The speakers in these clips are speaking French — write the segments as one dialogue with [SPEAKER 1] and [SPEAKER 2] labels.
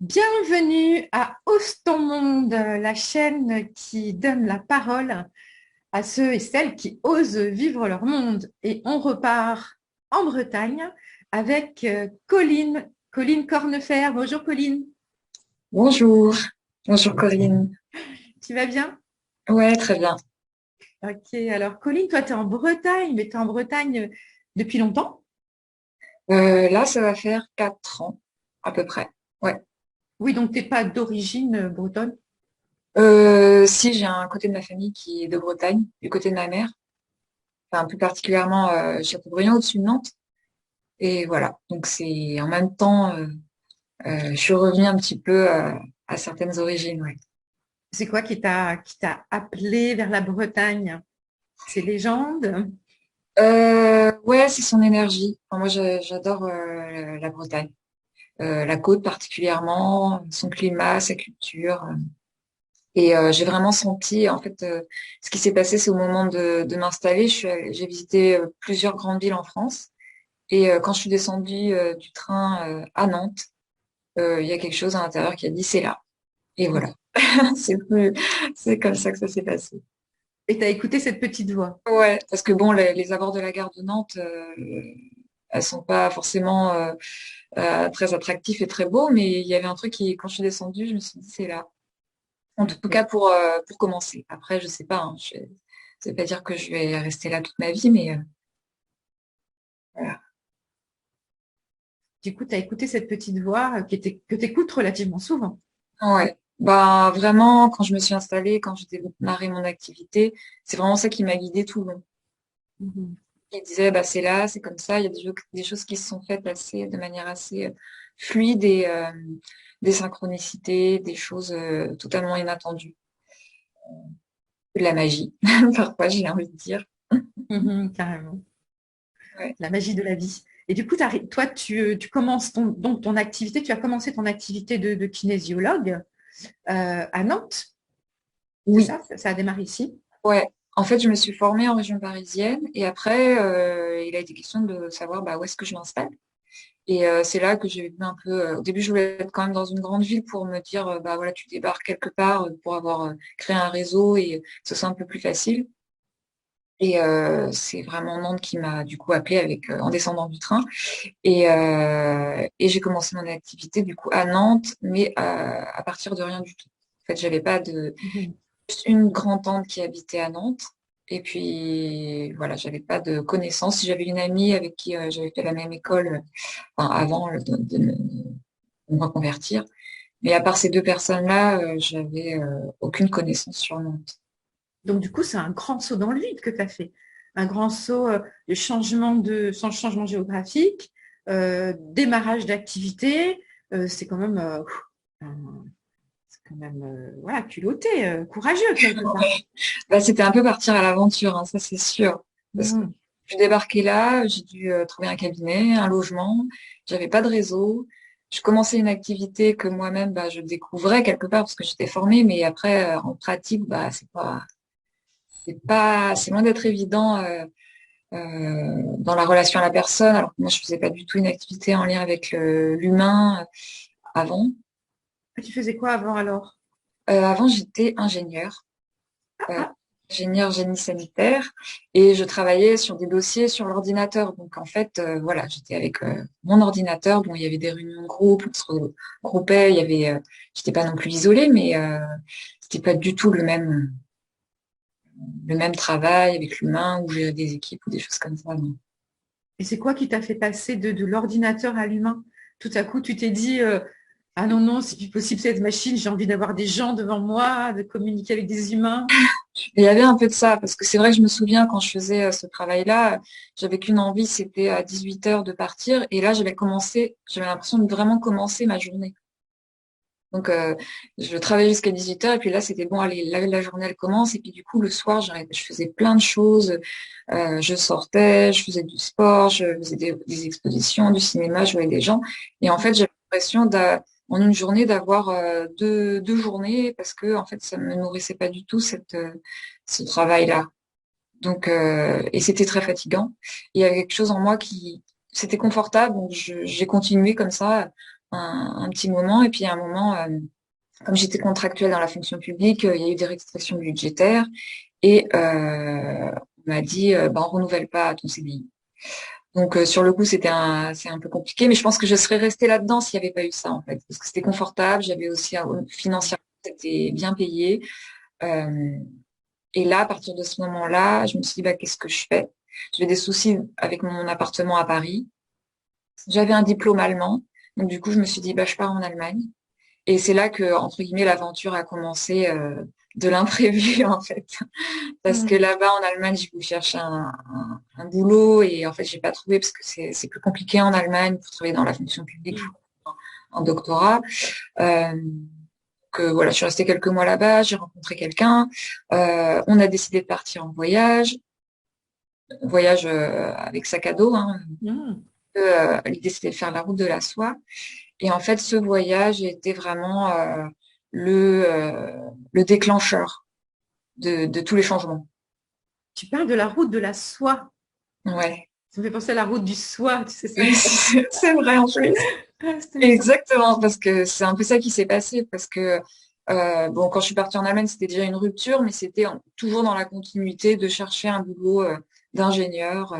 [SPEAKER 1] Bienvenue à Ose ton monde, la chaîne qui donne la parole à ceux et celles qui osent vivre leur monde. Et on repart en Bretagne avec Colline Cornefer. Bonjour Colline,
[SPEAKER 2] Bonjour, bonjour Corinne.
[SPEAKER 1] tu vas bien?
[SPEAKER 2] Ouais, très bien.
[SPEAKER 1] Ok, alors Colline, toi tu es en Bretagne, mais tu es en Bretagne depuis longtemps?
[SPEAKER 2] Là, ça va faire 4 ans à peu près. Ouais.
[SPEAKER 1] Oui, donc tu n'es pas d'origine bretonne.
[SPEAKER 2] Si j'ai un côté de ma famille qui est de Bretagne, du côté de ma mère, enfin plus particulièrement Châteaubriand au-dessus de Nantes. Et voilà. Donc c'est en même temps, je suis revenue un petit peu à certaines origines. Ouais.
[SPEAKER 1] C'est quoi qui t'a appelé vers la Bretagne? C'est légende?
[SPEAKER 2] Ouais, c'est son énergie. Enfin, moi, j'adore la Bretagne, la côte particulièrement, son climat, sa culture. Et j'ai vraiment senti, en fait, ce qui s'est passé, c'est au moment de m'installer, j'ai visité plusieurs grandes villes en France. Et quand je suis descendue du train à Nantes, il y a quelque chose à l'intérieur qui a dit, c'est là. Et voilà. C'est plus- c'est comme ça que ça s'est passé.
[SPEAKER 1] Et tu as écouté cette petite voix.
[SPEAKER 2] Ouais, parce que bon, les abords de la gare de Nantes, elles sont pas forcément très attractifs et très beaux, mais il y avait un truc qui, quand je suis descendue, je me suis dit, c'est là. En tout cas,
[SPEAKER 1] Ok.
[SPEAKER 2] pour commencer. Après, je sais pas, hein, ça veut pas dire que je vais rester là toute ma vie, mais voilà.
[SPEAKER 1] Du coup, tu as écouté cette petite voix que tu écoutes relativement souvent.
[SPEAKER 2] Ouais. Bah, vraiment, quand je me suis installée, quand j'ai démarré mon activité, c'est vraiment ça qui m'a guidée tout le long.
[SPEAKER 1] Mhm.
[SPEAKER 2] Il disait, bah, c'est là, c'est comme ça. Il y a des choses qui se sont faites de manière assez fluide et des synchronicités, des choses totalement inattendues. De la magie, parfois, j'ai envie de dire.
[SPEAKER 1] Mhm, carrément.
[SPEAKER 2] Ouais.
[SPEAKER 1] La magie de la vie. Et du coup, toi, tu commences donc ton activité, tu as commencé ton activité de kinésiologue à Nantes, c'est
[SPEAKER 2] Oui.
[SPEAKER 1] ça? Ça a démarré ici?
[SPEAKER 2] Ouais, en fait, je me suis formée en région parisienne et après, il a été question de savoir bah, où est-ce que je m'installe. Et c'est là que j'ai vu un peu. Au début, je voulais être quand même dans une grande ville pour me dire, bah voilà, tu débarques quelque part pour avoir créé un réseau et que ce soit un peu plus facile. Et c'est vraiment Nantes qui m'a du coup appelée avec en descendant du train. Et j'ai commencé mon activité du coup à Nantes, mais à partir de rien du tout. En fait, j'avais pas de
[SPEAKER 1] Mhm.
[SPEAKER 2] juste une grand-tante qui habitait à Nantes. Et puis, voilà, j'avais pas de connaissances. Si j'avais une amie avec qui j'avais fait la même école enfin, avant de me reconvertir. Mais à part ces deux personnes-là, j'avais aucune connaissance sur Nantes.
[SPEAKER 1] Donc, du coup, c'est un grand saut dans le vide que tu as fait. Un grand saut de sans changement géographique, démarrage d'activité. C'est quand même, voilà, culotté, courageux quelque part.
[SPEAKER 2] Bah, c'était un peu partir à l'aventure, hein, ça c'est sûr. Parce que
[SPEAKER 1] Mhm.
[SPEAKER 2] je débarquais là, j'ai dû trouver un cabinet, un logement. J'avais pas de réseau. Je commençais une activité que moi-même, bah, je découvrais quelque part parce que j'étais formée, mais après, en pratique, bah, c'est loin d'être évident dans la relation à la personne. Alors que moi, je faisais pas du tout une activité en lien avec l'humain avant.
[SPEAKER 1] Ah, tu faisais quoi avant alors?
[SPEAKER 2] Avant, j'étais ingénieure. euh,
[SPEAKER 1] Ah,
[SPEAKER 2] ingénieur génie sanitaire et je travaillais sur des dossiers sur l'ordinateur. Donc en fait, voilà, j'étais avec mon ordinateur. Bon, il y avait des réunions de groupe, on se regroupait. Il y avait, j'étais pas non plus isolée, mais c'était pas du tout le même travail avec l'humain ou gérer des équipes ou des choses comme ça. Non.
[SPEAKER 1] et c'est quoi qui t'a fait passer de l'ordinateur à l'humain? Tout à coup, tu t'es dit, ah non, non, c'est plus possible cette machine, j'ai envie d'avoir des gens devant moi, de communiquer avec des humains.
[SPEAKER 2] Et il y avait un peu de ça parce que c'est vrai que je me souviens quand je faisais ce travail-là, j'avais qu'une envie, c'était à 18 heures de partir et là j'avais l'impression de vraiment commencer ma journée. Donc, je travaillais jusqu'à 18 heures et puis là, c'était bon, allez, la journée, elle commence. Et puis, du coup, le soir, je faisais plein de choses. Je sortais, je faisais du sport, je faisais des expositions, du cinéma, je voyais des gens. Et en fait, j'avais l'impression en une journée d'avoir deux journées parce que, en fait, ça me nourrissait pas du tout ce travail-là. Donc, et c'était très fatigant. Il y avait quelque chose en moi c'était confortable, donc j'ai continué comme ça un petit moment. Et puis à un moment, comme j'étais contractuelle dans la fonction publique, il y a eu des restrictions budgétaires et on m'a dit, on renouvelle pas ton CDI. Donc sur le coup, c'est un peu compliqué, mais je pense que je serais restée là-dedans s'il n'y avait pas eu ça en fait, parce que c'était confortable. J'avais aussi financièrement, c'était bien payé. Euh, et là, à partir de ce moment-là, je me suis dit, qu'est-ce que je fais? J'avais des soucis avec mon appartement à Paris. J'avais un diplôme allemand. Donc, du coup, je me suis dit, je pars en Allemagne. Et c'est là que, entre guillemets, l'aventure a commencé de l'imprévu, en fait. Parce que
[SPEAKER 1] Mm.
[SPEAKER 2] là-bas, en Allemagne, j'ai voulu chercher un boulot et en fait, j'ai pas trouvé parce que c'est plus compliqué en Allemagne pour travailler dans la fonction publique,
[SPEAKER 1] Mm.
[SPEAKER 2] un doctorat. Euh, que voilà, je suis restée quelques mois là-bas, j'ai rencontré quelqu'un, on a décidé de partir en voyage, voyage avec sac à dos, hein.
[SPEAKER 1] Mm.
[SPEAKER 2] L'idée c'était de faire la route de la soie. Et en fait, ce voyage était vraiment le déclencheur de tous les changements.
[SPEAKER 1] Tu parles de la route de la soie.
[SPEAKER 2] Ouais,
[SPEAKER 1] Ça me fait penser à la route du soie, tu sais ça.
[SPEAKER 2] c'est vrai en plus.
[SPEAKER 1] Ah, c'était méchant.
[SPEAKER 2] Exactement, parce que c'est un peu ça qui s'est passé, parce que quand je suis partie en Allemagne, c'était déjà une rupture, mais c'était toujours dans la continuité de chercher un boulot d'ingénieur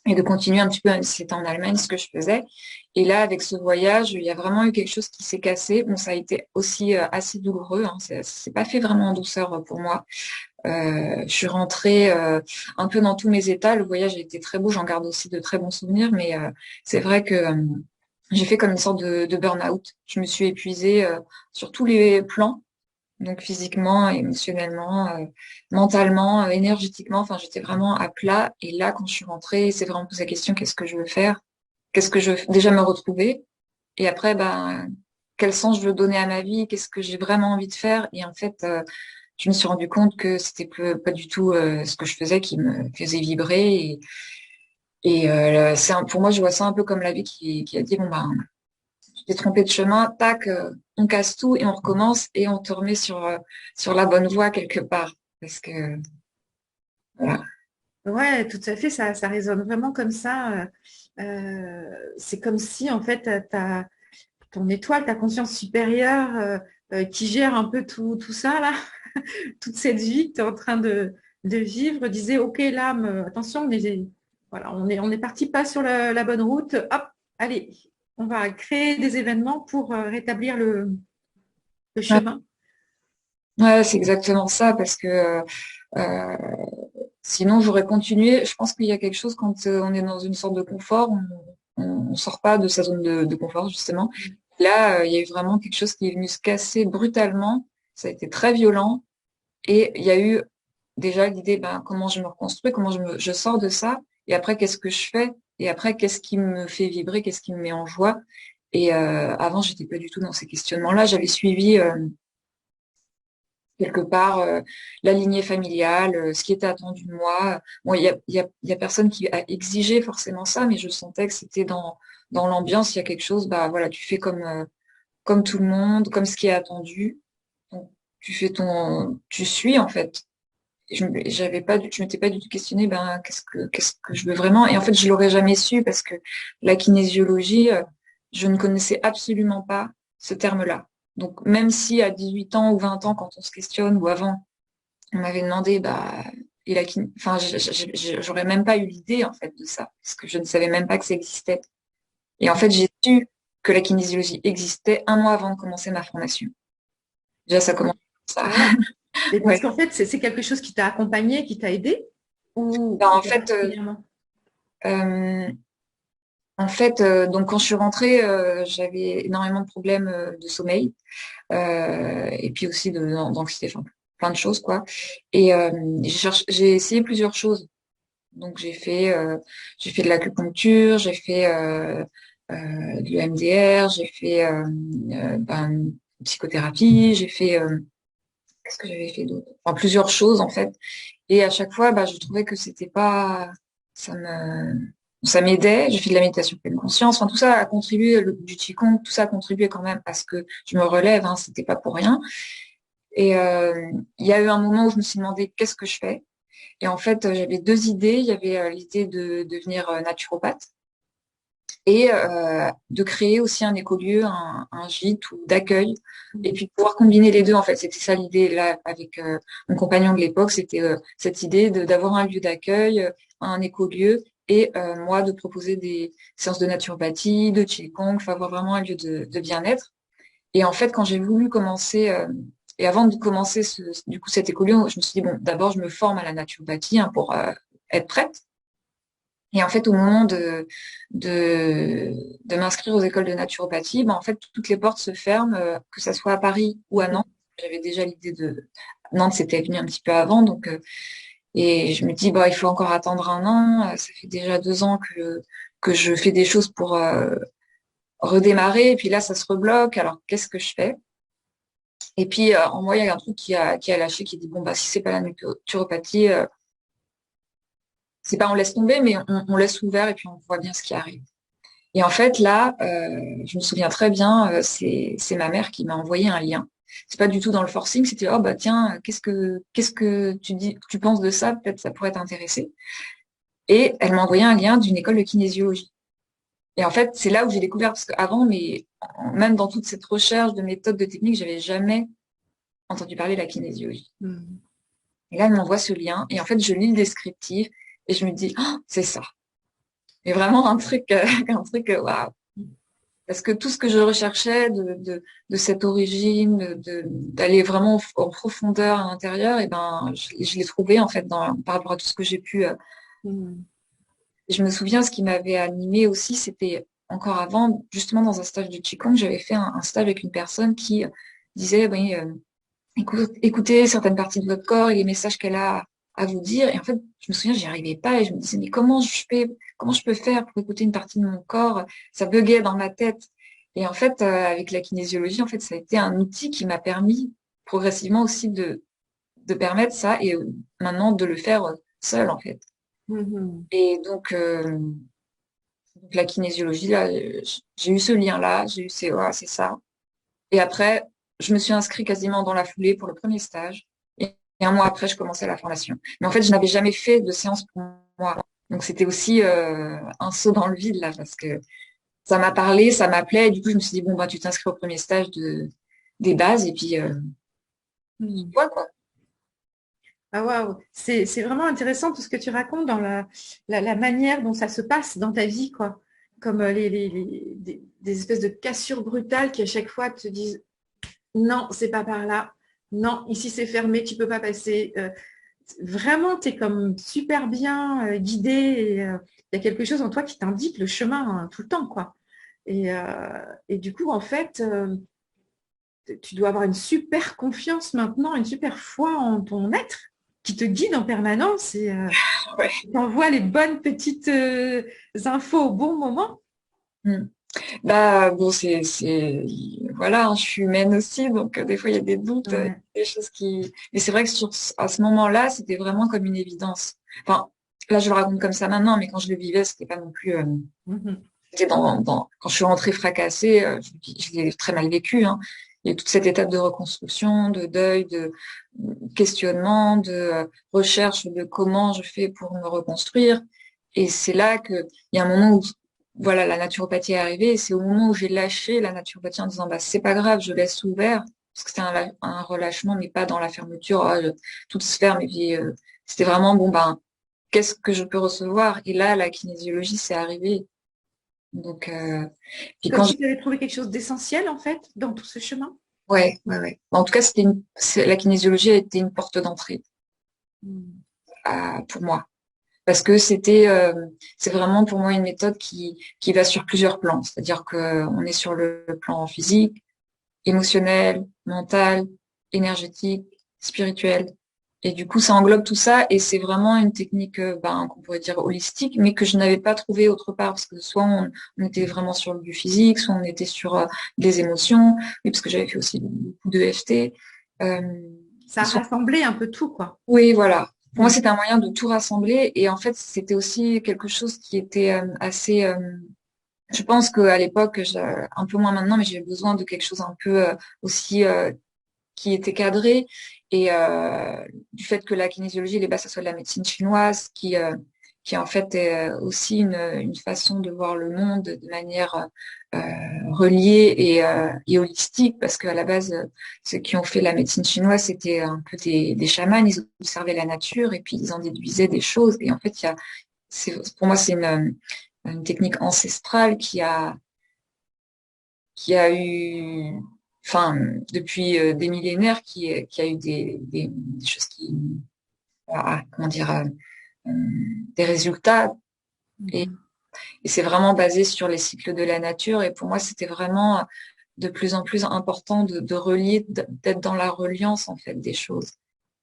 [SPEAKER 2] et de continuer un petit peu, c'était en Allemagne ce que je faisais. Et là, avec ce voyage, il y a vraiment eu quelque chose qui s'est cassé. Bon, ça a été aussi assez douloureux, hein. C'est pas fait vraiment en douceur pour moi. Je suis rentrée un peu dans tous mes états. Le voyage a été très beau, j'en garde aussi de très bons souvenirs, mais c'est vrai que j'ai fait comme une sorte de burn-out. Je me suis épuisée sur tous les plans, donc physiquement, émotionnellement, mentalement, énergétiquement. Enfin, j'étais vraiment à plat. Et là, quand je suis rentrée, c'est vraiment posé la question, qu'est-ce que je veux faire? Qu'est-ce que je veux déjà me retrouver? Et après, quel sens je veux donner à ma vie? Qu'est-ce que j'ai vraiment envie de faire? Et en fait, je me suis rendu compte que c'était pas du tout ce que je faisais qui me faisait vibrer. Et pour moi, je vois ça un peu comme la vie qui a dit, tu t'es trompé de chemin, tac, on casse tout et on recommence et on te remet sur la bonne voie quelque part. Parce que, voilà.
[SPEAKER 1] Ouais, tout à fait, ça résonne vraiment comme ça. C'est comme si, en fait, ton étoile, ta conscience supérieure qui gère un peu tout ça, là, toute cette vie que tu es en train de vivre, disait, OK, l'âme, attention, voilà, on est parti pas sur la bonne route. Hop, allez, on va créer des événements pour rétablir le
[SPEAKER 2] Ouais,
[SPEAKER 1] chemin.
[SPEAKER 2] ouais, c'est exactement ça parce que euh, sinon j'aurais continué. Je pense qu'il y a quelque chose quand on est dans une sorte de confort, on sort pas de sa zone de confort justement. Là, il y a eu vraiment quelque chose qui est venu se casser brutalement. Ça a été très violent. Et il y a eu déjà l'idée, comment je me reconstruis, comment je sors de ça, et après, qu'est-ce que je fais, et après, qu'est-ce qui me fait vibrer, qu'est-ce qui me met en joie. Et avant, j'étais pas du tout dans ces questionnements-là. J'avais suivi quelque part la lignée familiale, ce qui était attendu de moi. Bon, il y a personne qui a exigé forcément ça, mais je sentais que c'était dans l'ambiance, il y a quelque chose, voilà, tu fais comme tout le monde, comme ce qui est attendu. Donc, tu suis en fait. Je m'étais pas du tout questionné, qu'est-ce que je veux vraiment. Et en fait, je l'aurais jamais su parce que la kinésiologie, je ne connaissais absolument pas ce terme-là. Donc, même si à 18 ans ou 20 ans, quand on se questionne ou avant, on m'avait demandé, et enfin, j'aurais même pas eu l'idée, en fait, de ça parce que je ne savais même pas que ça existait. Et en fait, j'ai su que la kinésiologie existait un mois avant de commencer ma formation. Déjà, ça commence comme ça.
[SPEAKER 1] Ah ouais. Mais parce
[SPEAKER 2] Ouais.
[SPEAKER 1] qu'en fait, c'est quelque chose qui t'a accompagné, qui t'a aidé, ou
[SPEAKER 2] En
[SPEAKER 1] pas
[SPEAKER 2] fait,
[SPEAKER 1] particulièrement?
[SPEAKER 2] euh, donc quand je suis rentrée, j'avais énormément de problèmes de sommeil et puis aussi d'anxiété, enfin plein de choses quoi. Et j'ai essayé plusieurs choses. Donc j'ai fait de l'acupuncture, j'ai fait du MDR, j'ai fait une psychothérapie, j'ai fait qu'est-ce que j'avais fait d'autre? Enfin plusieurs choses en fait. Et à chaque fois, je trouvais que c'était pas, ça me, ça m'aidait. J'ai fait de la méditation pleine conscience. Enfin, tout ça a contribué, du Qigong, tout ça a contribué quand même à ce que je me relève, hein, c'était pas pour rien. Et il y a eu un moment où je me suis demandé qu'est-ce que je fais. Et en fait, j'avais deux idées. Il y avait l'idée de devenir naturopathe. et de créer aussi un écolieu, un gîte ou d'accueil, et puis pouvoir combiner les deux. En fait, c'était ça l'idée là avec mon compagnon de l'époque, c'était cette idée d'avoir un lieu d'accueil, un écolieu, et moi de proposer des séances de naturopathie, de qigong, enfin avoir vraiment un lieu de bien-être. Et en fait, quand j'ai voulu commencer et avant de commencer du coup cet écolieu, je me suis dit bon, d'abord je me forme à la naturopathie hein, pour être prête. Et en fait, au moment de m'inscrire aux écoles de naturopathie, ben, en fait, toutes les portes se ferment, que ça soit à Paris ou à Nantes. J'avais déjà l'idée de Nantes, c'était venu un petit peu avant, donc et je me dis bon, il faut encore attendre un an. Ça fait déjà 2 ans que je fais des choses pour redémarrer, et puis là, ça se rebloque. Alors, qu'est-ce que je fais? Et puis en moi, il y a un truc qui a lâché, qui dit bon bah si c'est pas la naturopathie, c'est pas on laisse tomber, mais on laisse ouvert et puis on voit bien ce qui arrive. Et en fait, là, je me souviens très bien, c'est ma mère qui m'a envoyé un lien. C'est pas du tout dans le forcing, c'était oh bah tiens, qu'est-ce que tu penses de ça? Peut-être ça pourrait t'intéresser. Et elle m'a envoyé un lien d'une école de kinésiologie. Et en fait, c'est là où j'ai découvert parce qu'avant, mais même dans toute cette recherche de méthodes, de techniques, j'avais jamais entendu parler de la kinésiologie.
[SPEAKER 1] Mm.
[SPEAKER 2] Et là, elle m'envoie ce lien et en fait, je lis le descriptif et je me dis oh, c'est ça. Mais vraiment un truc, un truc waouh. Parce que tout ce que je recherchais de cette origine, d'aller vraiment en profondeur à l'intérieur, et ben, je l'ai trouvé en fait par rapport à tout ce que j'ai pu.
[SPEAKER 1] Mm.
[SPEAKER 2] Et je me souviens, ce qui m'avait animée aussi, c'était encore avant, justement dans un stage de Qigong, j'avais fait un stage avec une personne qui disait, oui, écoutez certaines parties de votre corps et les messages qu'elle a à vous dire. Et en fait, je me souviens, j'y arrivais pas et je me disais, mais comment je peux faire pour écouter une partie de mon corps? Ça buguait dans ma tête. Et en fait, avec la kinésiologie, en fait, ça a été un outil qui m'a permis progressivement aussi de permettre ça et maintenant de le faire seul, en fait.
[SPEAKER 1] Mhm.
[SPEAKER 2] Et donc la kinésiologie, là, j'ai eu ce lien-là, j'ai eu c'est ça. Et après, je me suis inscrite quasiment dans la foulée pour le premier stage. Et un mois après, je commençais la formation. Mais en fait, je n'avais jamais fait de séance pour moi. Donc, c'était aussi un saut dans le vide, là, parce que ça m'a parlé, ça m'appelait. Et du coup, je me suis dit, bon, bah, tu t'inscris au premier stage des bases. Et puis,
[SPEAKER 1] Mm.
[SPEAKER 2] voilà, quoi.
[SPEAKER 1] Ah waouh, c'est vraiment intéressant tout ce que tu racontes dans la manière dont ça se passe dans ta vie, quoi. Comme des espèces de cassures brutales qui à chaque fois te disent non, c'est pas par là. Non, ici c'est fermé, tu peux pas passer. Vraiment, tu es comme super bien guidé et il y a quelque chose en toi qui t'indique le chemin hein, tout le temps, quoi. Et du coup, en fait, tu dois avoir une super confiance maintenant, une super foi en ton être qui te guide en permanence et
[SPEAKER 2] Ouais.
[SPEAKER 1] t'envoie les bonnes petites infos au bon moment.
[SPEAKER 2] Mm. Bah, bon, voilà, hein, je suis humaine aussi. Donc, des fois, il y a des doutes,
[SPEAKER 1] Ouais.
[SPEAKER 2] des choses qui, mais c'est vrai que à ce moment-là, c'était vraiment comme une évidence. Enfin, là, je le raconte comme ça maintenant, mais quand je le vivais, c'était pas non plus,
[SPEAKER 1] Mhm.
[SPEAKER 2] c'était quand je suis rentrée fracassée, je l'ai très mal vécu, hein. Il y a toute cette étape de reconstruction, de deuil, de questionnement, de recherche de comment je fais pour me reconstruire. Et c'est là que il y a un moment où, voilà, la naturopathie est arrivée. Et c'est au moment où j'ai lâché la naturopathie en disant, bah, c'est pas grave, je laisse ouvert. Parce que c'était un relâchement, mais pas dans la fermeture, tout se ferme. Et puis, c'était vraiment, bon, ben, qu'est-ce que je peux recevoir? Et là, la kinésiologie, c'est arrivé. Donc, puis
[SPEAKER 1] Comme
[SPEAKER 2] quand
[SPEAKER 1] si tu avais trouvé quelque chose d'essentiel, en fait, dans tout ce chemin.
[SPEAKER 2] ouais, ouais, ouais. En tout cas, la kinésiologie a été une porte d'entrée
[SPEAKER 1] Mm.
[SPEAKER 2] pour moi. Parce que c'est vraiment pour moi une méthode qui va sur plusieurs plans. C'est-à-dire que on est sur le plan physique, émotionnel, mental, énergétique, spirituel. Et du coup, ça englobe tout ça et c'est vraiment une technique, ben, qu'on pourrait dire holistique, mais que je n'avais pas trouvé autre part parce que soit on était vraiment sur du physique, soit on était sur des émotions. Oui, parce que j'avais fait aussi beaucoup de FT. Euh,
[SPEAKER 1] Ça a rassemblé un peu tout, quoi.
[SPEAKER 2] oui, voilà. Pour moi,
[SPEAKER 1] Mm.
[SPEAKER 2] c'était un moyen de tout rassembler et en fait, c'était aussi quelque chose qui était assez. Je pense qu'à l'époque, un peu moins maintenant, mais j'avais besoin de quelque chose un peu aussi qui était cadré et du fait que la kinésiologie, les bases, ça soit de la médecine chinoise, qui en fait est aussi une façon de voir le monde de manière reliée et holistique, parce qu'à la base, ceux qui ont fait la médecine chinoise, c'était un peu des chamans, ils observaient la nature et puis ils en déduisaient des choses. Et en fait, pour moi, c'est une technique ancestrale qui a eu, enfin, depuis des millénaires, qui a eu des choses comment dire, des résultats. Et,
[SPEAKER 1] Mhm.
[SPEAKER 2] et c'est vraiment basé sur les cycles de la nature. Et pour moi, c'était vraiment de plus en plus important de relier, d'être dans la reliance, en fait, des choses.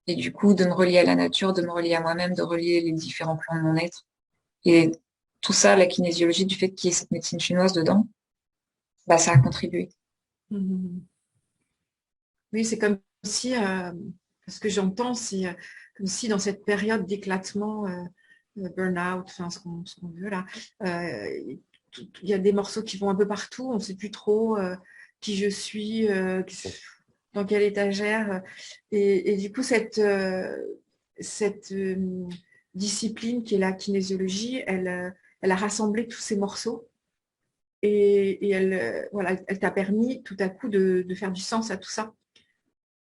[SPEAKER 2] Et du coup, de me relier à la nature, de me relier à moi-même, de relier les différents plans de mon être. Et tout ça, la kinésiologie, du fait qu'il y ait cette médecine chinoise dedans, bah, ça a contribué.
[SPEAKER 1] Mhm. Oui, c'est comme si, ce que j'entends, c'est comme si dans cette période d'éclatement, burn-out, enfin ce qu'on veut là, il y a des morceaux qui vont un peu partout, on ne sait plus trop qui je suis, dans quelle étagère. Et du coup, cette discipline qui est la kinésiologie, elle a rassemblé tous ces morceaux et voilà, elle t'a permis tout à coup de faire du sens à tout ça.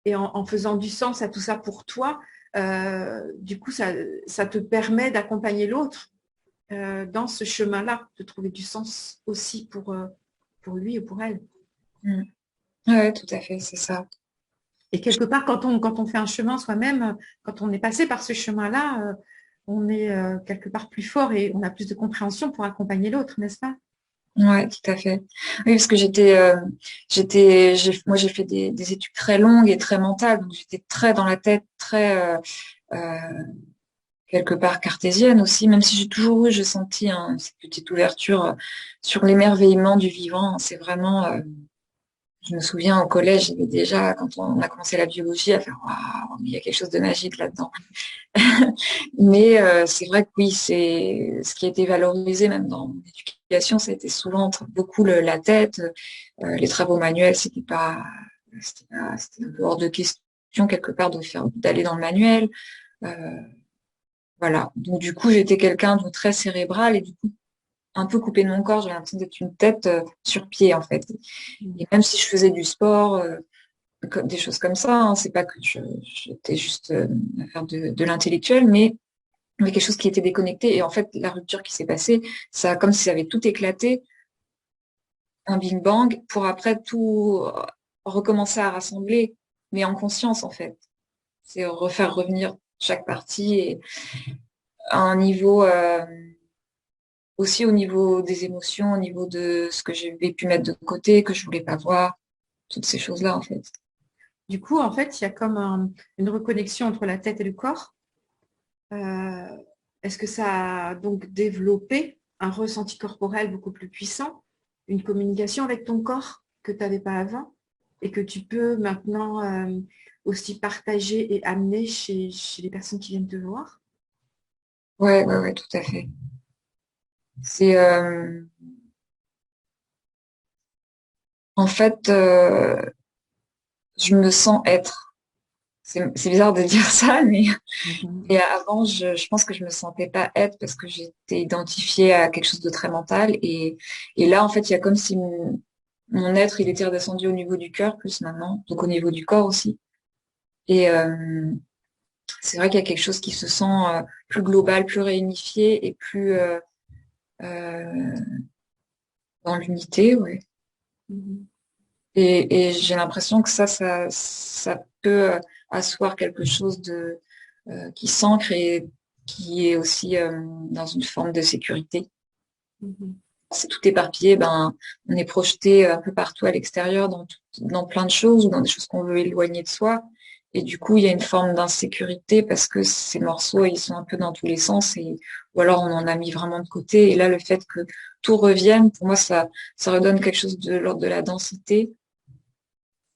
[SPEAKER 1] Et en faisant du sens à tout ça pour toi, du coup, ça te permet d'accompagner l'autre dans ce chemin-là, de trouver du sens aussi pour lui ou pour elle.
[SPEAKER 2] Mm. Ouais, tout à fait, c'est ça.
[SPEAKER 1] Et quelque part, quand on fait un chemin soi-même, quand on est passé par ce chemin-là, on est quelque part plus fort et on a plus de compréhension pour accompagner l'autre, n'est-ce pas?
[SPEAKER 2] Ouais, tout à fait. Oui, parce que moi j'ai fait des études très longues et très mentales, donc j'étais très dans la tête, très euh, quelque part cartésienne aussi, même si j'ai toujours eu, j'ai senti cette petite ouverture sur l'émerveillement du vivant. C'est vraiment, je me souviens au collège, j'avais déjà, quand on a commencé la biologie, à faire waouh, mais il y a quelque chose de magique là-dedans. Mais c'est vrai que oui, c'est ce qui a été valorisé même dans mon éducation, ça a été souvent beaucoup la tête, les travaux manuels, c'était un peu hors de question quelque part d'aller dans le manuel. Euh, voilà. Donc du coup, j'étais quelqu'un de très cérébral et du coup un peu coupé de mon corps. J'avais l'impression d'être une tête sur pied en fait. Et même si je faisais du sport, des choses comme ça, hein, c'est pas que j'étais juste à faire de l'intellectuel, mais quelque chose qui était déconnecté. Et en fait, la rupture qui s'est passée, ça a comme si ça avait tout éclaté, un Big Bang, pour après tout recommencer à rassembler, mais en conscience en fait. C'est refaire revenir chaque partie et à un niveau aussi au niveau des émotions, au niveau de ce que j'avais pu mettre de côté, que je voulais pas voir, toutes ces choses-là en fait.
[SPEAKER 1] Du coup, en fait, il y a comme une reconnexion entre la tête et le corps. Euh, Est-ce que ça a donc développé un ressenti corporel beaucoup plus puissant, une communication avec ton corps que tu n'avais pas avant et que tu peux maintenant aussi partager et amener chez les personnes qui viennent te voir?
[SPEAKER 2] Ouais, ouais, ouais, tout à fait. C'est en fait, je me sens être. C'est bizarre de dire ça, mais
[SPEAKER 1] Mhm.
[SPEAKER 2] et avant, je pense que je me sentais pas être parce que j'étais identifiée à quelque chose de très mental. Et là, en fait, il y a comme si mon être, il était redescendu au niveau du cœur plus maintenant, donc au niveau du corps aussi. Et c'est vrai qu'il y a quelque chose qui se sent plus global, plus réunifié et plus euh, dans l'unité, ouais.
[SPEAKER 1] Mhm.
[SPEAKER 2] Et j'ai l'impression que ça peut asseoir quelque chose de qui s'ancre et qui est aussi dans une forme de sécurité.
[SPEAKER 1] Mhm.
[SPEAKER 2] C'est tout éparpillé, ben on est projeté un peu partout à l'extérieur dans plein de choses ou dans des choses qu'on veut éloigner de soi. Et du coup, il y a une forme d'insécurité parce que ces morceaux, ils sont un peu dans tous les sens ou alors on en a mis vraiment de côté. Et là, le fait que tout revienne, pour moi, ça redonne quelque chose de l'ordre de la densité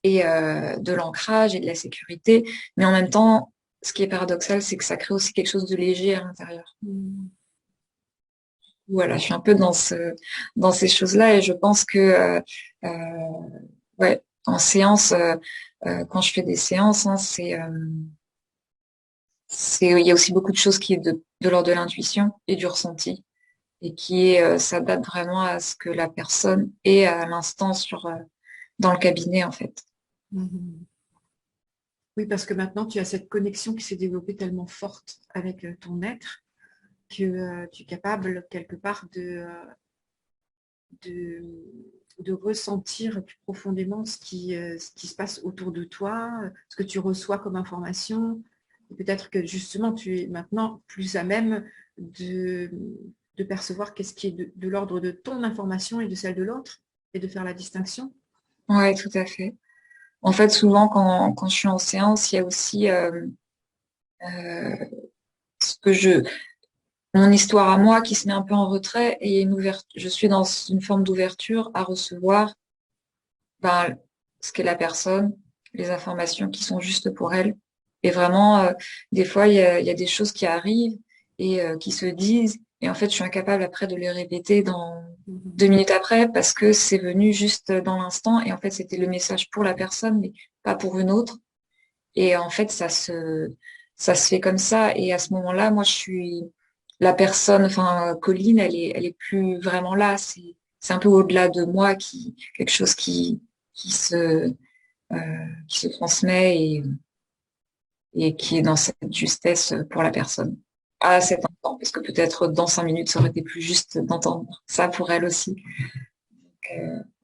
[SPEAKER 2] et de l'ancrage et de la sécurité. Mais en même temps, ce qui est paradoxal, c'est que ça crée aussi quelque chose de léger à l'intérieur.
[SPEAKER 1] Mhm.
[SPEAKER 2] Voilà, je suis un peu dans ces choses-là et je pense que ouais, en séance, quand je fais des séances, hein, il y a aussi beaucoup de choses de l'ordre de l'intuition et du ressenti, et qui est, s'adapte vraiment à ce que la personne est à l'instant dans le cabinet, en fait.
[SPEAKER 1] Mhm. Oui, parce que maintenant, tu as cette connexion qui s'est développée tellement forte avec ton être que tu es capable quelque part de, de ressentir plus profondément ce qui se passe autour de toi, ce que tu reçois comme information. Et peut-être que justement, tu es maintenant plus à même de, de percevoir qu'est-ce qui est de l'ordre de ton information et de celle de l'autre, et de faire la distinction.
[SPEAKER 2] Ouais, tout à fait. En fait, souvent, quand je suis en séance, il y a aussi euh, ce que mon histoire à moi qui se met un peu en retrait et il y a une ouverture, je suis dans une forme d'ouverture à recevoir ben, ce qu'est la personne, les informations qui sont justes pour elle. Et vraiment, des fois, il y a des choses qui arrivent et qui se disent. Et en fait, je suis incapable après de les répéter dans
[SPEAKER 1] Mhm.
[SPEAKER 2] 2 minutes après parce que c'est venu juste dans l'instant. Et en fait, c'était le message pour la personne, mais pas pour une autre. Et en fait, ça se fait comme ça. Et à ce moment-là, moi, je suis la personne, enfin, Colline, elle est plus vraiment là. C'est un peu au-delà de moi quelque chose qui se, qui se transmet et qui est dans cette justesse pour la personne. À cet instant, parce que peut-être dans 5 minutes, ça aurait été plus juste d'entendre ça pour elle aussi.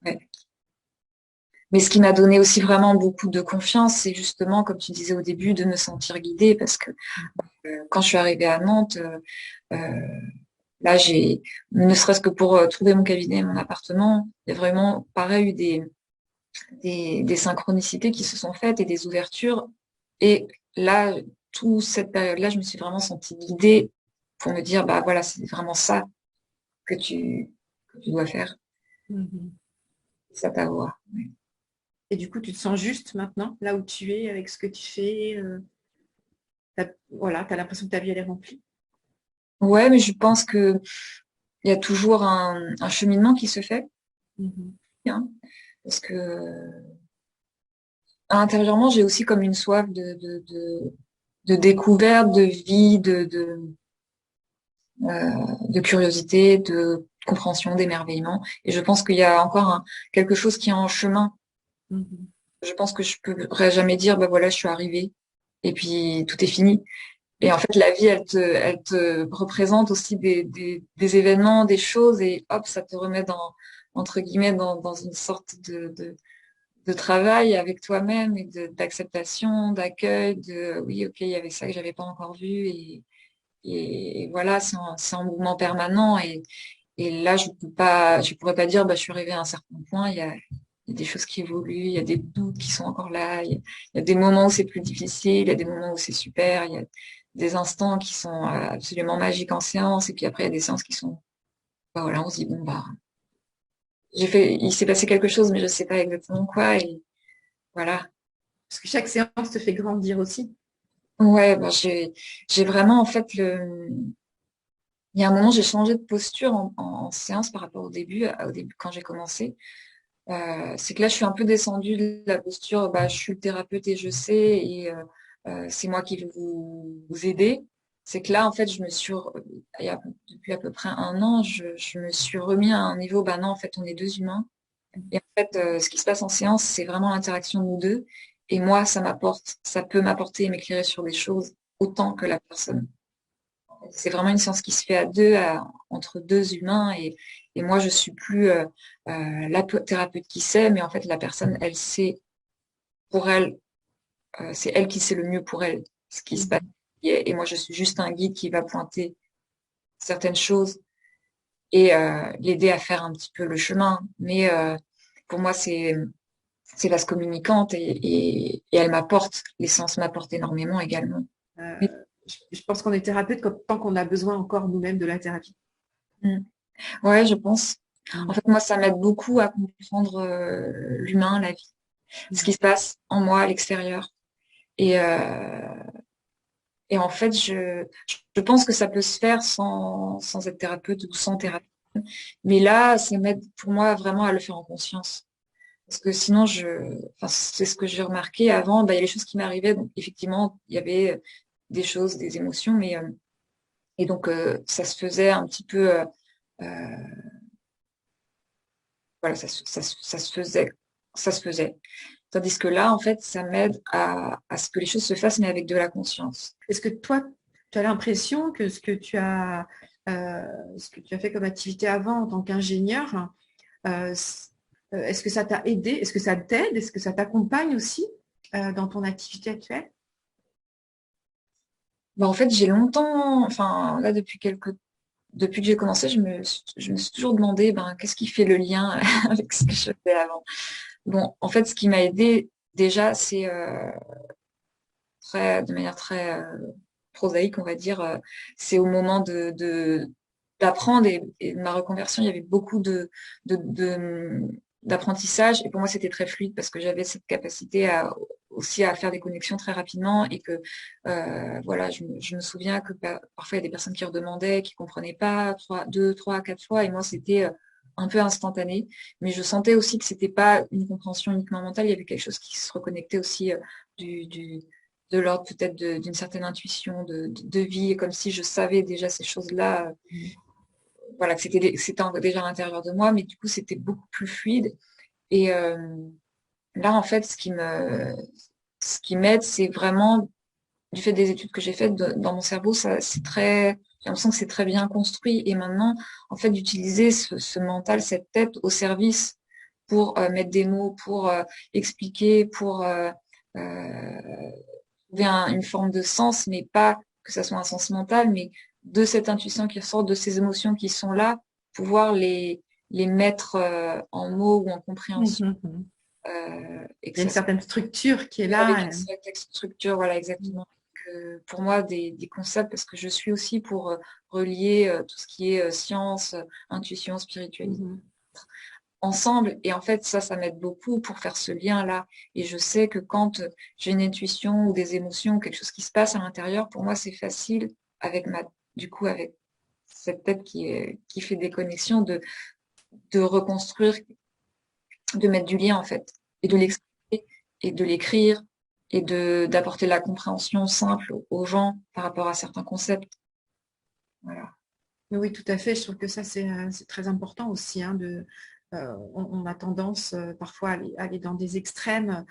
[SPEAKER 2] Ouais. Mais ce qui m'a donné aussi vraiment beaucoup de confiance, c'est justement, comme tu disais au début, de me sentir guidée, parce que quand je suis arrivée à Nantes, là, ne serait-ce que pour trouver mon cabinet et mon appartement, il y a vraiment, pareil, eu des synchronicités qui se sont faites et des ouvertures. Et là, toute cette période-là, je me suis vraiment sentie guidée pour me dire, bah voilà, c'est vraiment ça que tu dois faire.
[SPEAKER 1] Mhm.
[SPEAKER 2] C'est ça ta voie.
[SPEAKER 1] Et du coup, tu te sens juste maintenant, là où tu es, avec ce que tu fais. Voilà, tu as l'impression que ta vie, elle est remplie.
[SPEAKER 2] Ouais, mais je pense que il y a toujours un cheminement qui se fait,
[SPEAKER 1] Mhm.
[SPEAKER 2] hein, parce que intérieurement, j'ai aussi comme une soif de découverte, de vie, de curiosité, de compréhension, d'émerveillement. Et je pense qu'il y a encore quelque chose qui est en chemin.
[SPEAKER 1] Mhm.
[SPEAKER 2] Je pense que je pourrais jamais dire, bah voilà, je suis arrivée et puis tout est fini. Et en fait, la vie, elle te représente aussi des événements, des choses et hop, ça te remet entre guillemets, dans une sorte de travail avec toi-même et d'acceptation, d'accueil, oui, ok, il y avait ça que j'avais pas encore vu et voilà, c'est un mouvement permanent et là, je pourrais pas dire, bah, je suis arrivée à un certain point, il y a des choses qui évoluent, il y a des doutes qui sont encore là, il y a des moments où c'est plus difficile, il y a des moments où c'est super, il y a des instants qui sont absolument magiques en séance et puis après, il y a des séances qui sont, bah, voilà, on se dit, bon, bah, il s'est passé quelque chose, mais je sais pas exactement quoi et voilà.
[SPEAKER 1] Parce que chaque séance te fait grandir aussi.
[SPEAKER 2] Ouais, bah, j'ai vraiment, en fait, il y a un moment, j'ai changé de posture en séance par rapport au début, quand j'ai commencé. C'est que là, je suis un peu descendue de la posture, bah, je suis le thérapeute et je sais, et c'est moi qui vais vous aider. C'est que là, en fait, depuis à peu près un an, je me suis remis à un niveau, bah non, en fait, on est deux humains. Et en fait, ce qui se passe en séance, c'est vraiment l'interaction de nous deux. Et moi, ça peut m'apporter et m'éclairer sur des choses autant que la personne. C'est vraiment une séance qui se fait à deux, entre deux humains. Et moi, je suis plus la thérapeute qui sait, mais en fait, la personne, elle sait pour elle, c'est elle qui sait le mieux pour elle ce qui se passe.
[SPEAKER 1] Mhm.
[SPEAKER 2] Et moi, je suis juste un guide qui va pointer certaines choses et l'aider à faire un petit peu le chemin. Mais pour moi, c'est vaste communicante et elle m'apporte, l'essence m'apporte énormément également. Mais,
[SPEAKER 1] Je pense qu'on est thérapeute tant qu'on a besoin encore nous-mêmes de la thérapie.
[SPEAKER 2] mm, ouais, je pense. En
[SPEAKER 1] Mhm.
[SPEAKER 2] fait, moi, ça m'aide beaucoup à comprendre l'humain, la vie, ce qui se passe en moi, à l'extérieur. Et, et en fait, je pense que ça peut se faire sans être thérapeute ou sans thérapie. Mais là, ça m'aide pour moi vraiment à le faire en conscience. Parce que sinon, enfin, c'est ce que j'ai remarqué avant, bah, il y a les choses qui m'arrivaient. Donc, effectivement, il y avait des choses, des émotions, mais Et donc, ça se faisait un petit peu, euh, voilà, ça se faisait. Tandis que là, en fait, ça m'aide à ce que les choses se fassent, mais avec de la conscience.
[SPEAKER 1] Est-ce que toi, tu as l'impression que euh, ce que tu as fait comme activité avant en tant qu'ingénieur, est-ce que ça t'a aidé? Est-ce que ça t'aide? Est-ce que ça t'accompagne aussi dans ton activité actuelle?
[SPEAKER 2] Bah, en fait, j'ai longtemps, enfin, là, depuis que j'ai commencé, je me suis toujours demandé, ben, qu'est-ce qui fait le lien avec ce que je faisais avant. Bon, en fait, ce qui m'a aidé déjà, c'est de manière très prosaïque, on va dire, c'est au moment d'apprendre et de ma reconversion, il y avait beaucoup d'apprentissage et pour moi, c'était très fluide parce que j'avais cette capacité aussi à faire des connexions très rapidement et que voilà, je me souviens que parfois il y a des personnes qui redemandaient, qui comprenaient pas deux, trois, quatre fois et moi, c'était un peu instantané, mais je sentais aussi que c'était pas une compréhension uniquement mentale, il y avait quelque chose qui se reconnectait aussi du, du, de l'ordre peut-être d'une certaine intuition de vie, comme si je savais déjà ces choses-là, voilà, que c'était déjà à l'intérieur de moi, mais du coup, c'était beaucoup plus fluide. Et là, en fait, ce qui m'aide, c'est vraiment, du fait des études que j'ai faites dans mon cerveau, ça, j'ai l'impression que c'est très bien construit. Et maintenant, en fait, d'utiliser ce mental, cette tête au service pour mettre des mots, pour expliquer, pour trouver une forme de sens, mais pas que ça soit un sens mental, mais de cette intuition qui ressort, de ces émotions qui sont là, pouvoir les mettre en mots ou en compréhension.
[SPEAKER 1] Mhm.
[SPEAKER 2] Et que
[SPEAKER 1] Il y a une
[SPEAKER 2] ça soit
[SPEAKER 1] certaine structure qui est
[SPEAKER 2] avec
[SPEAKER 1] là.
[SPEAKER 2] une certaine structure, voilà, exactement. Que pour moi, des concepts, parce que je suis aussi pour relier tout ce qui est science, intuition, spiritualité
[SPEAKER 1] Mhm.
[SPEAKER 2] ensemble. Et en fait, ça m'aide beaucoup pour faire ce lien-là. Et je sais que quand j'ai une intuition ou des émotions, ou quelque chose qui se passe à l'intérieur, pour moi, c'est facile du coup, avec cette tête qui fait des connexions, de reconstruire, de mettre du lien, en fait, et de
[SPEAKER 1] Mhm.
[SPEAKER 2] l'expliquer, et de l'écrire, et d'apporter la compréhension simple aux gens par rapport à certains concepts. Voilà.
[SPEAKER 1] Oui, tout à fait. Je trouve que ça, c'est très important aussi. Hein, on a tendance parfois à aller dans des extrêmes.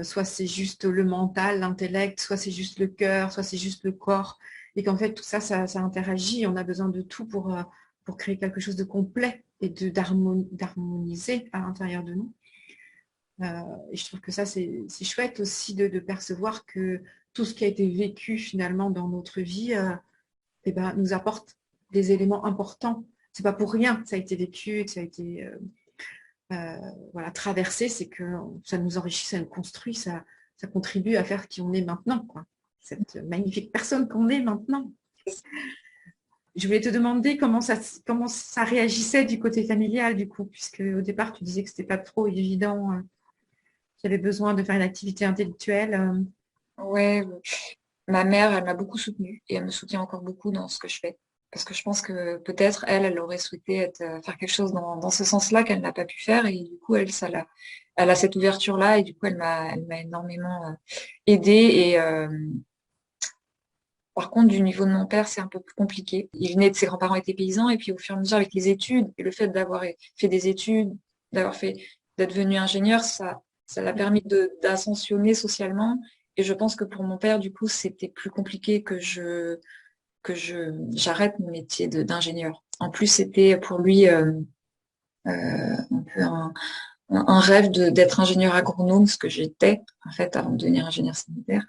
[SPEAKER 1] Soit c'est juste le mental, l'intellect, soit c'est juste le cœur, soit c'est juste le corps. Et qu'en fait, tout ça, ça interagit. On a besoin de tout pour créer quelque chose de complet et d'harmoniser à l'intérieur de nous. Et je trouve que ça, c'est chouette aussi de percevoir que tout ce qui a été vécu finalement dans notre vie, eh ben, nous apporte des éléments importants. C'est pas pour rien que ça a été vécu, que ça a été voilà, traversé, c'est que ça nous enrichit, ça nous construit, ça contribue à faire qui on est maintenant, quoi. Cette magnifique personne qu'on est maintenant. Je voulais te demander comment ça réagissait du côté familial, du coup, puisque au départ, tu disais que c'était pas trop évident, qu'il y avait besoin de faire une activité intellectuelle.
[SPEAKER 2] Ouais, ma mère, elle m'a beaucoup soutenue et elle me soutient encore beaucoup dans ce que je fais. Parce que je pense que peut-être elle aurait souhaité faire quelque chose dans ce sens-là qu'elle n'a pas pu faire. Et du coup, elle a cette ouverture-là et du coup, elle m'a énormément aidée. Et par contre, du niveau de mon père, c'est un peu plus compliqué. Il venait de ses grands-parents étaient paysans et puis au fur et à mesure avec les études et le fait d'avoir fait des études, d'avoir fait, d'être devenu ingénieur, ça l'a permis d'ascensionner socialement. Et je pense que pour mon père, du coup, c'était plus compliqué j'arrête mon métier d'ingénieur. En plus, c'était pour lui un peu un rêve d'être ingénieur agronome, ce que j'étais en fait avant de devenir ingénieur sanitaire.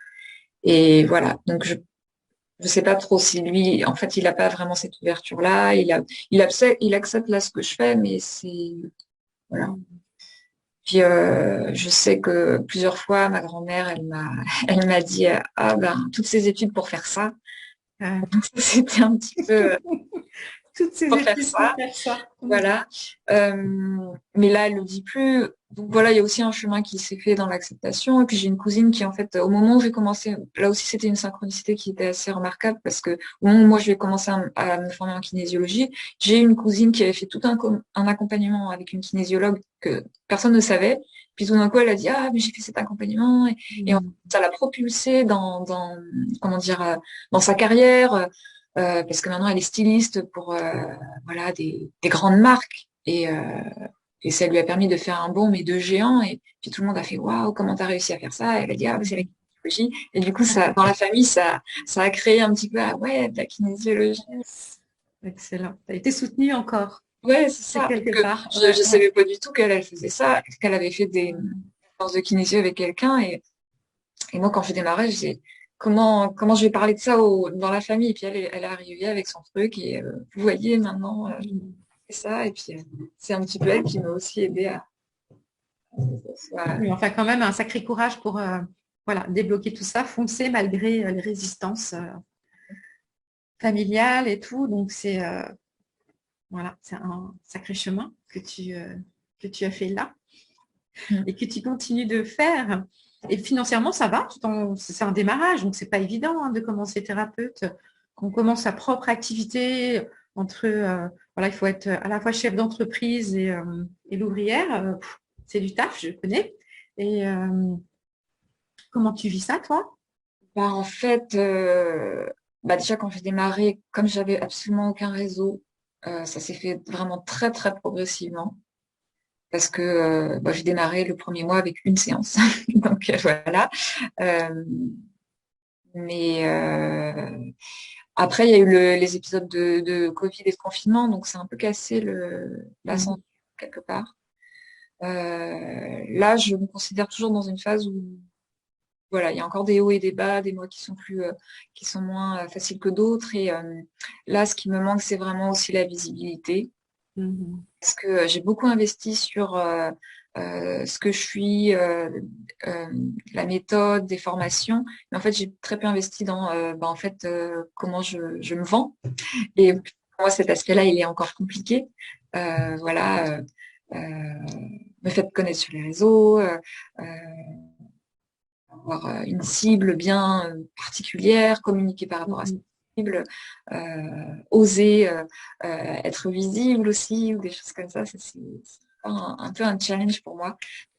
[SPEAKER 2] Et voilà, donc je sais pas trop si lui, en fait, il a pas vraiment cette ouverture-là. Il accepte là ce que je fais, mais c'est voilà. Puis je sais que plusieurs fois, ma grand-mère, elle m'a dit ah ben toutes ces études pour faire ça.
[SPEAKER 1] Euh,
[SPEAKER 2] C'était un petit peu
[SPEAKER 1] toutes ces
[SPEAKER 2] pour faire
[SPEAKER 1] études pour
[SPEAKER 2] ça.
[SPEAKER 1] faire ça.
[SPEAKER 2] Voilà. Mais là, elle le dit plus. Donc voilà, il y a aussi un chemin qui s'est fait dans l'acceptation. Et puis j'ai une cousine qui, en fait, au moment où j'ai commencé, là aussi c'était une synchronicité qui était assez remarquable parce que au moment où moi je vais commencer à me former en kinésiologie, j'ai une cousine qui avait fait tout un accompagnement avec une kinésiologue que personne ne savait. Puis tout d'un coup, elle a dit, ah, mais j'ai fait cet accompagnement. Et en fait,
[SPEAKER 1] Mm.
[SPEAKER 2] ça l'a propulsée comment dire, dans sa carrière. parce que maintenant elle est styliste pour voilà des grandes marques et ça lui a permis de faire un bond mais de géant et puis tout le monde a fait waouh comment t'as réussi à faire ça et elle a dit ah mais c'est la kinésiologie et du coup ça dans la famille ça a créé un petit peu ah ouais de la kinésiologie.
[SPEAKER 1] Excellent. Tu as été soutenue encore,
[SPEAKER 2] Ouais, c'est
[SPEAKER 1] c'est
[SPEAKER 2] ça.
[SPEAKER 1] quelque
[SPEAKER 2] Que
[SPEAKER 1] part.
[SPEAKER 2] je savais pas du tout qu'elle elle faisait ça, qu'elle avait fait des séances de kinésio avec quelqu'un et moi quand je démarrais, je disais comment je vais parler de ça dans la famille et puis elle est arrivée avec son truc et vous voyez maintenant c'est ça et puis c'est un petit peu elle qui m'a aussi aidé à
[SPEAKER 1] Oui, enfin, quand même, un sacré courage pour voilà, débloquer tout ça, foncer malgré les résistances familiales et tout. Donc, voilà, c'est un sacré chemin que tu as fait là et que tu continues de faire. Et financièrement, ça va, c'est un démarrage, donc c'est pas évident de commencer thérapeute. Qu'on commence sa propre activité entre, voilà, il faut être à la fois chef d'entreprise et l'ouvrière. C'est du taf, je connais. Et comment tu vis ça, toi?
[SPEAKER 2] bah, en fait bah, déjà quand j'ai démarré comme j'avais absolument aucun réseau ça s'est fait vraiment très très progressivement parce que bah, j'ai démarré le premier mois avec une séance donc voilà. Euh, mais après, il y a eu les épisodes de Covid et de confinement, donc c'est un peu cassé la santé quelque part. Là, je me considère toujours dans une phase où voilà, il y a encore des hauts et des bas, des mois qui sont moins faciles que d'autres. Et là, ce qui me manque, c'est vraiment aussi la visibilité.
[SPEAKER 1] Mhm.
[SPEAKER 2] Parce que j'ai beaucoup investi sur ce que je suis, euh, la méthode, des formations. Mais en fait, j'ai très peu investi dans bah, en fait, comment je me vends. Et pour moi, cet aspect-là, il est encore compliqué. Voilà, me faire connaître sur les réseaux, euh, avoir une cible bien particulière, communiquer par rapport à cette
[SPEAKER 1] Mhm.
[SPEAKER 2] cible, oser être visible aussi, ou des choses comme ça. C'est un peu un challenge pour moi.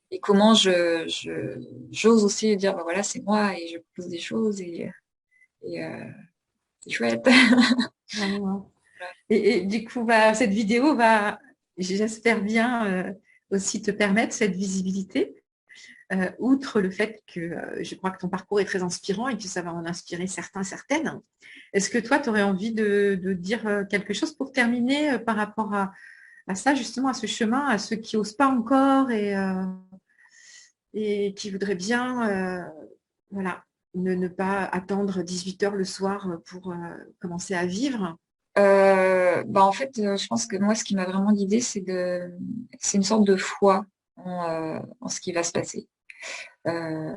[SPEAKER 2] Et comment j'ose aussi dire, bah voilà, c'est moi et je propose des choses et c'est chouette.
[SPEAKER 1] Vraiment. Et du coup, bah, cette vidéo va, j'espère bien, aussi te permettre cette visibilité. Outre le fait que je crois que ton parcours est très inspirant et que ça va en inspirer certains, certaines. Est-ce que toi, tu aurais envie de dire quelque chose pour terminer par rapport à ça, justement, à ce chemin, à ceux qui n'osent pas encore et qui voudraient bien voilà, ne pas attendre 18 heures le soir pour commencer à vivre?
[SPEAKER 2] Bah en fait, je pense que moi, ce qui m'a vraiment guidée, c'est une sorte de foi en ce qui va se passer. Euh,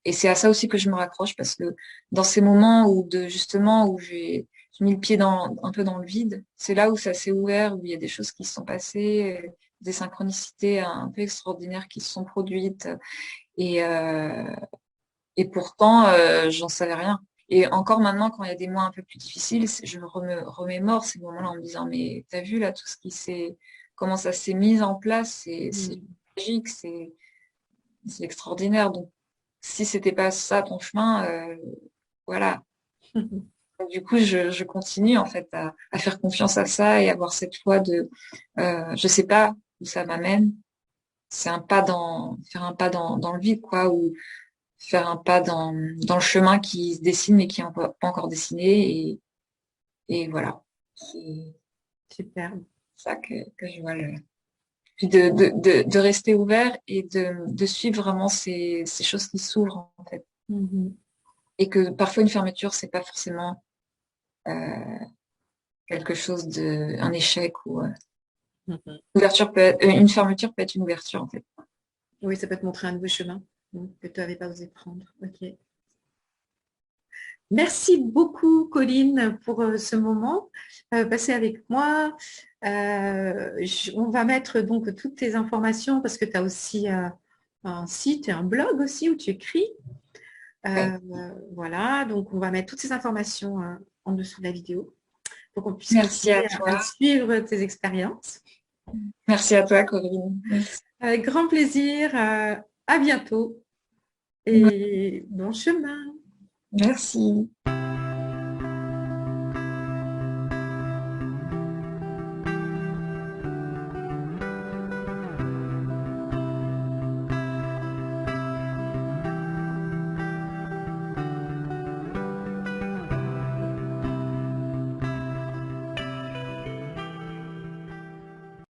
[SPEAKER 2] et c'est à ça aussi que je me raccroche parce que dans ces moments justement où j'ai mis le pied un peu dans le vide, c'est là où ça s'est ouvert, où il y a des choses qui se sont passées, des synchronicités un peu extraordinaires qui se sont produites. Et, euh, et pourtant, j'en savais rien. Et encore maintenant, quand il y a des mois un peu plus difficiles, je me remémore ces moments-là en me disant, mais t'as vu là tout ce comment ça s'est mis en place, c'est
[SPEAKER 1] Mm.
[SPEAKER 2] magique, c'est extraordinaire. Donc, si c'était pas ça ton chemin, voilà. Donc, du coup, je continue en fait à faire confiance à ça et avoir cette foi je sais pas où ça m'amène. C'est faire un pas dans le vide, quoi, ou faire un pas dans le chemin qui se dessine mais qui n'est pas encore dessiné et voilà. C'est
[SPEAKER 1] Superbe.
[SPEAKER 2] ça que je vois puis de rester ouvert et de suivre vraiment ces choses qui s'ouvrent en fait.
[SPEAKER 1] Mhm.
[SPEAKER 2] Et que parfois une fermeture, c'est pas forcément euh, quelque chose un échec ou
[SPEAKER 1] Mhm.
[SPEAKER 2] une fermeture peut être une ouverture en fait.
[SPEAKER 1] Oui, ça peut te montrer un nouveau chemin que tu n'avais pas osé prendre. Ok. Merci beaucoup, Colline, pour ce moment passé avec moi. On va mettre donc toutes tes informations parce que tu as aussi un site et un blog aussi où tu écris.
[SPEAKER 2] Ouais.
[SPEAKER 1] Euh, voilà, donc on va mettre toutes ces informations en dessous de la vidéo pour qu'on puisse
[SPEAKER 2] Merci à
[SPEAKER 1] continuer à
[SPEAKER 2] toi.
[SPEAKER 1] suivre tes expériences.
[SPEAKER 2] Merci à toi, Corinne. Merci.
[SPEAKER 1] Avec grand plaisir. À bientôt et bon chemin.
[SPEAKER 2] Merci.